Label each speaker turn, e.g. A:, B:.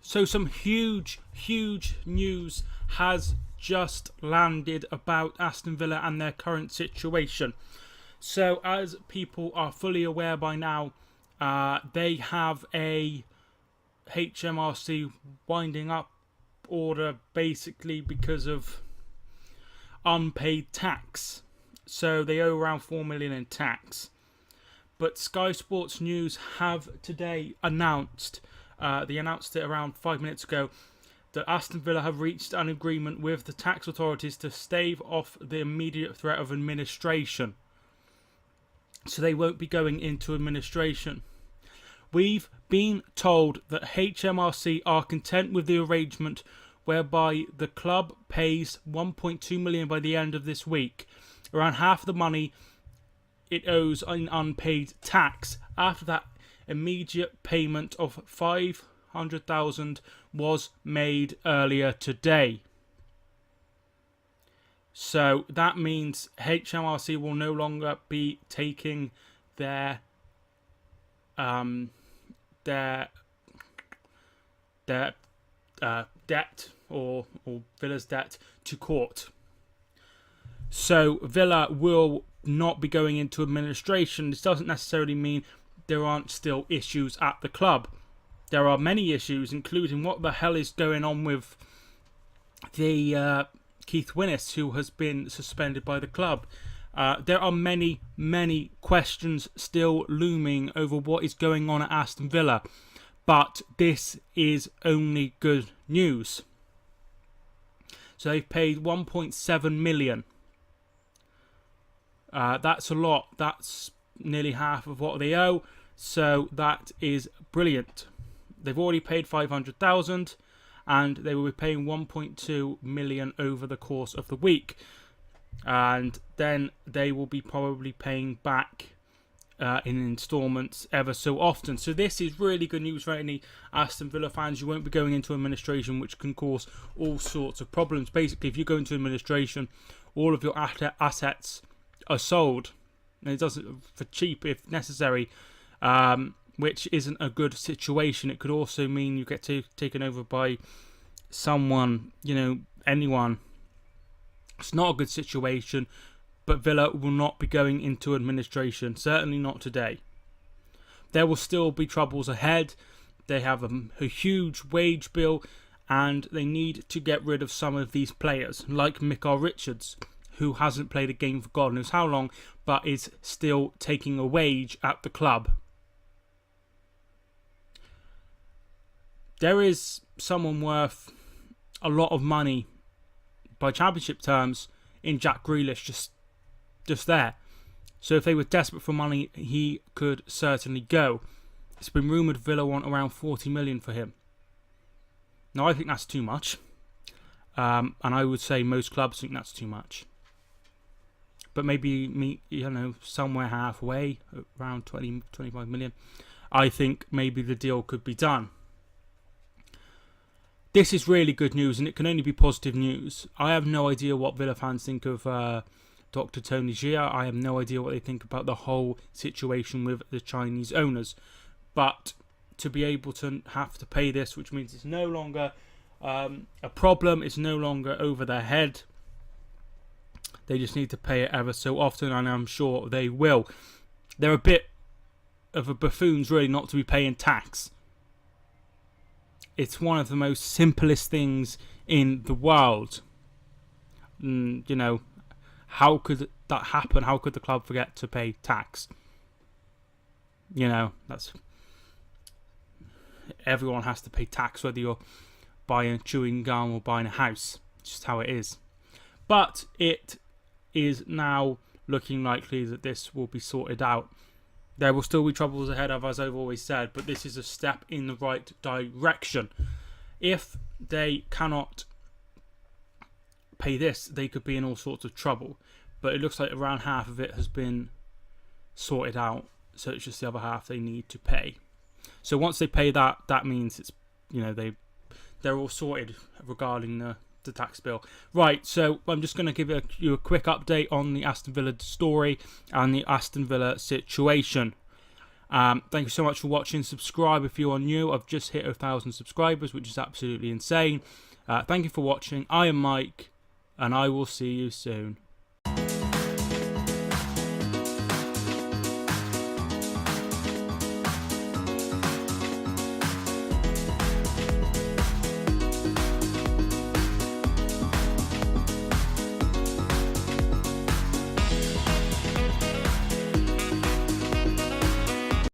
A: So some huge news has just landed about Aston Villa and their current situation. So as people are fully aware by now, they have a HMRC winding up order basically because of unpaid tax. So they owe around 4 million in tax. But Sky Sports News have today announced, they announced it around 5 minutes ago, that Aston Villa have reached an agreement with the tax authorities to stave off the immediate threat of administration. So they won't be going into administration. We've been told that HMRC are content with the arrangement whereby the club pays 1.2 million by the end of this week. Around half the money it owes in unpaid tax. After that, immediate payment of 500,000 was made earlier today. So that means HMRC will no longer be taking their debt or Villa's debt to court. So Villa will not be going into administration. This doesn't necessarily mean there aren't still issues at the club. There are many issues, including what the hell is going on with the Keith Winnis, who has been suspended by the club. There are many questions still looming over what is going on at Aston Villa. But this is only good news. So they've paid 1.7 million. That's a lot. That's nearly half of what they owe. So that is brilliant. They've already paid 500,000 and they will be paying 1.2 million over the course of the week. And then they will be probably paying back in installments ever so often. So this is really good news for any Aston Villa fans. You won't be going into administration, which can cause all sorts of problems. Basically, if you go into administration, all of your assets are sold, and it does it for cheap if necessary, which isn't a good situation. It could also mean you get taken over by someone, anyone. It's not a good situation, but Villa will not be going into administration, certainly not today. There will still be troubles ahead. They have a huge wage bill, and they need to get rid of some of these players, like Micah Richards, who hasn't played a game for God knows how long, but is still taking a wage at the club. There is someone worth a lot of money by championship terms in Jack Grealish just there. So if they were desperate for money, he could certainly go. It's been rumoured Villa want around 40 million for him. Now I think that's too much. And I would say most clubs think that's too much. But maybe meet, somewhere halfway, around 20, 25 million. I think maybe the deal could be done. This is really good news, and it can only be positive news. I have no idea what Villa fans think of Dr. Tony Xia. I have no idea what they think about the whole situation with the Chinese owners. But to be able to have to pay this, which means it's no longer a problem, it's no longer over their head. They just need to pay it ever so often, and I'm sure they will. They're a bit of a buffoons, really, not to be paying tax. It's one of the most simplest things in the world. How could that happen? How could the club forget to pay tax? That's... Everyone has to pay tax, whether you're buying chewing gum or buying a house. It's just how it is. But it is now looking likely that this will be sorted out. There will still be troubles ahead of, as I've always said, but this is a step in the right direction. If they cannot pay this, they could be in all sorts of trouble. But it looks like around half of it has been sorted out, so it's just the other half they need to pay. So once they pay that, that means it's they're all sorted regarding the tax bill. Right, so I'm just going to give you a quick update on the Aston Villa story and the Aston Villa situation. Thank you so much for watching. Subscribe if you are new. I've just hit 1,000 subscribers, which is absolutely insane. Thank you for watching. I am Mike, and I will see you soon.